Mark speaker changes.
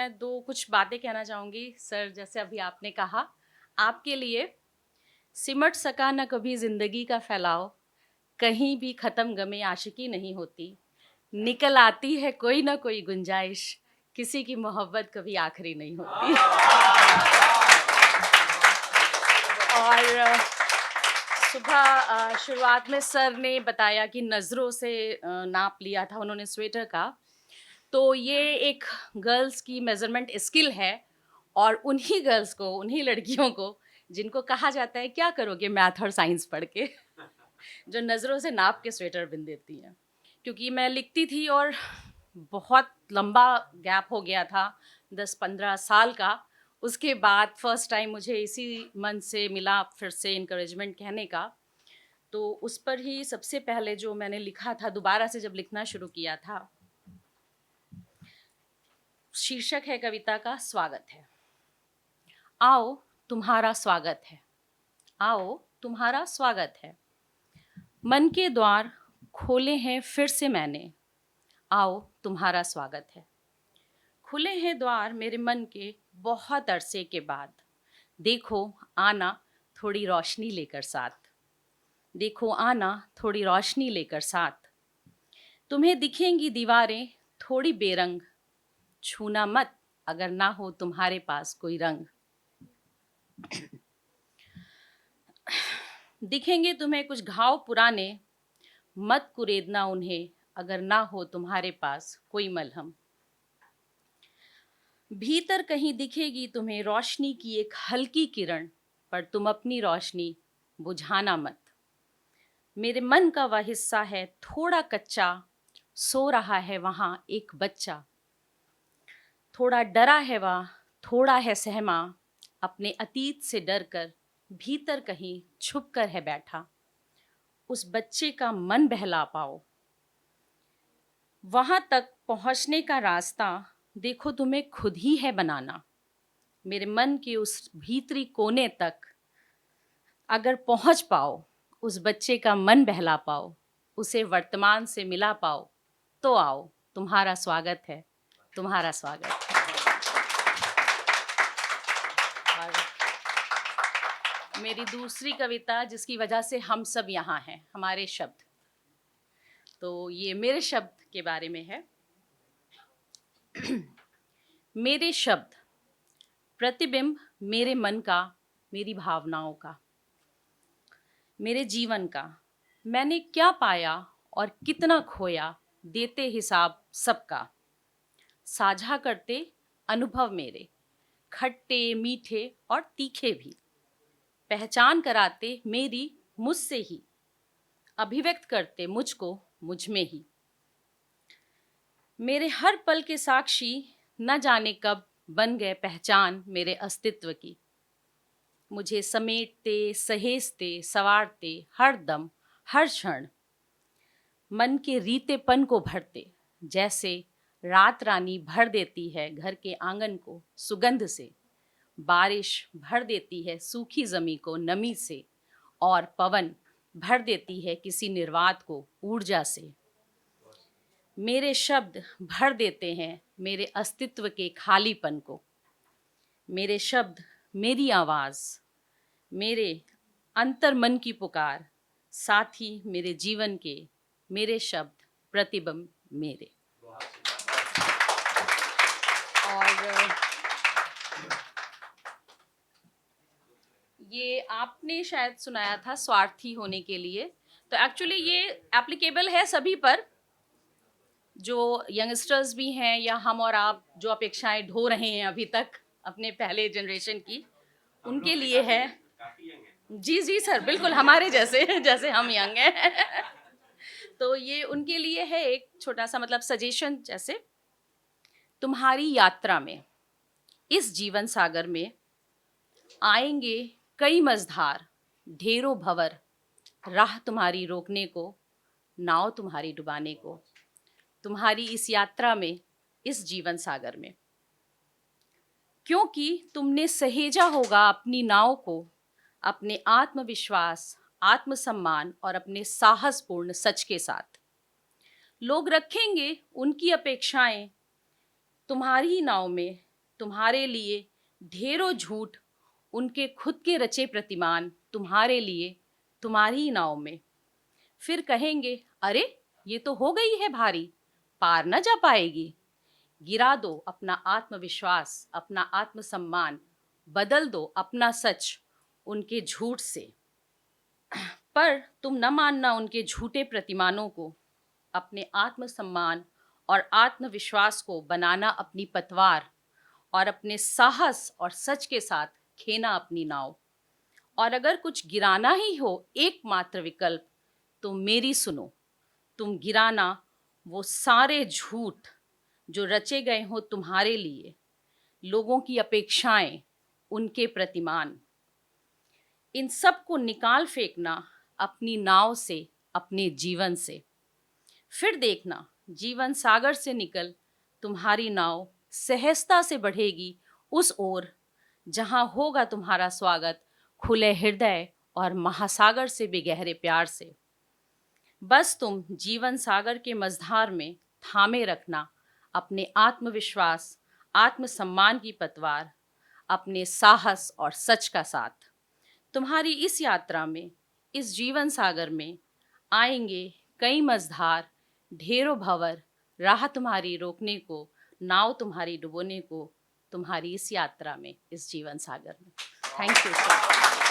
Speaker 1: मैं दो कुछ बातें कहना चाहूँगी सर। जैसे अभी आपने कहा, आपके लिए सिमट सका न कभी ज़िंदगी का फैलाव, कहीं भी ख़त्म गमे आशिकी नहीं होती, निकल आती है कोई ना कोई गुंजाइश, किसी की मोहब्बत कभी आखिरी नहीं होती। और सुबह शुरुआत में सर ने बताया कि नज़रों से नाप लिया था उन्होंने स्वेटर का। तो ये एक गर्ल्स की मेज़रमेंट स्किल है और उन्हीं गर्ल्स को, उन्हीं लड़कियों को जिनको कहा जाता है क्या करोगे मैथ और साइंस पढ़ के, जो नज़रों से नाप के स्वेटर बिन देती हैं। क्योंकि मैं लिखती थी और बहुत लंबा गैप हो गया था, 10-15 साल का। उसके बाद फर्स्ट टाइम मुझे इसी मन से मिला फिर से इनकरेजमेंट कहने का। तो उस पर ही सबसे पहले जो मैंने लिखा था, दोबारा से जब लिखना शुरू किया था, शीर्षक है कविता का स्वागत है। आओ तुम्हारा स्वागत है, आओ तुम्हारा स्वागत है, मन के द्वार खोले हैं फिर से मैंने, आओ तुम्हारा स्वागत है। खुले हैं द्वार मेरे मन के बहुत अरसे के बाद, देखो आना थोड़ी रोशनी लेकर साथ, देखो आना थोड़ी रोशनी लेकर साथ। तुम्हें दिखेंगी दीवारें थोड़ी बेरंग, छूना मत अगर ना हो तुम्हारे पास कोई रंग। दिखेंगे तुम्हें कुछ घाव पुराने, मत कुरेदना उन्हें अगर ना हो तुम्हारे पास कोई मलहम। भीतर कहीं दिखेगी तुम्हें रोशनी की एक हल्की किरण, पर तुम अपनी रोशनी बुझाना मत। मेरे मन का वह हिस्सा है थोड़ा कच्चा, सो रहा है वहाँ एक बच्चा। थोड़ा डरा है वह, थोड़ा है सहमा, अपने अतीत से डर कर भीतर कहीं छुप कर है बैठा। उस बच्चे का मन बहला पाओ, वहाँ तक पहुँचने का रास्ता देखो तुम्हें खुद ही है बनाना। मेरे मन के उस भीतरी कोने तक अगर पहुँच पाओ, उस बच्चे का मन बहला पाओ, उसे वर्तमान से मिला पाओ, तो आओ तुम्हारा स्वागत है, तुम्हारा स्वागत है। और मेरी दूसरी कविता जिसकी वजह से हम सब यहाँ हैं, हमारे शब्द, तो ये मेरे शब्द के बारे में है। मेरे शब्द प्रतिबिंब मेरे मन का, मेरी भावनाओं का, मेरे जीवन का। मैंने क्या पाया और कितना खोया, देते हिसाब सबका। साझा करते अनुभव मेरे, खट्टे मीठे और तीखे भी। पहचान कराते मेरी मुझसे ही, अभिव्यक्त करते मुझको मुझ में ही। मेरे हर पल के साक्षी न जाने कब बन गए पहचान मेरे अस्तित्व की। मुझे समेटते सहेजते संवारते हर दम हर क्षण, मन के रीतेपन को भरते, जैसे रात रानी भर देती है घर के आंगन को सुगंध से, बारिश भर देती है सूखी जमी को नमी से, और पवन भर देती है किसी निर्वात को ऊर्जा से। मेरे शब्द भर देते हैं मेरे अस्तित्व के खालीपन को। मेरे शब्द मेरी आवाज़, मेरे अंतर्मन की पुकार, साथ ही मेरे जीवन के मेरे शब्द प्रतिबिंब मेरे। और ये आपने शायद सुनाया था स्वार्थी होने के लिए, तो एक्चुअली ये एप्लीकेबल है सभी पर, जो यंगस्टर्स भी हैं या हम और आप जो अपेक्षाएं ढो रहे हैं अभी तक अपने पहले जनरेशन की, उनके लिए है। जी जी सर, बिल्कुल हमारे जैसे जैसे हम यंग हैं। तो ये उनके लिए है एक छोटा सा मतलब सजेशन जैसे। तुम्हारी यात्रा में इस जीवन सागर में आएंगे कई मझधार, ढेरों भंवर, राह तुम्हारी रोकने को, नाव तुम्हारी डुबाने को। तुम्हारी इस यात्रा में, इस जीवन सागर में, क्योंकि तुमने सहेजा होगा अपनी नाव को अपने आत्मविश्वास, आत्मसम्मान और अपने साहसपूर्ण सच के साथ। लोग रखेंगे उनकी अपेक्षाएं तुम्हारी ही नाव में, तुम्हारे लिए ढेरों झूठ, उनके खुद के रचे प्रतिमान तुम्हारे लिए तुम्हारी नाव में। फिर कहेंगे, अरे ये तो हो गई है भारी, पार न जा पाएगी। गिरा दो अपना आत्मविश्वास, अपना आत्मसम्मान, बदल दो अपना सच उनके झूठ से। पर तुम न मानना उनके झूठे प्रतिमानों को, अपने आत्मसम्मान और आत्मविश्वास को बनाना अपनी पतवार, और अपने साहस और सच के साथ खेना अपनी नाव। और अगर कुछ गिराना ही हो एकमात्र विकल्प, तो मेरी सुनो, तुम गिराना वो सारे झूठ जो रचे गए हो तुम्हारे लिए, लोगों की अपेक्षाएं, उनके प्रतिमान। इन सब को निकाल फेंकना अपनी नाव से, अपने जीवन से। फिर देखना, जीवन सागर से निकल तुम्हारी नाव सहजता से बढ़ेगी उस ओर जहां होगा तुम्हारा स्वागत खुले हृदय और महासागर से भी गहरे प्यार से। बस तुम जीवन सागर के मझधार में थामे रखना अपने आत्मविश्वास, आत्मसम्मान की पतवार, अपने साहस और सच का साथ। तुम्हारी इस यात्रा में, इस जीवन सागर में आएंगे कई मझधार, ढेरों भंवर, राह तुम्हारी रोकने को, नाव तुम्हारी डुबोने को, तुम्हारी इस यात्रा में, इस जीवन सागर में। Thank you so much.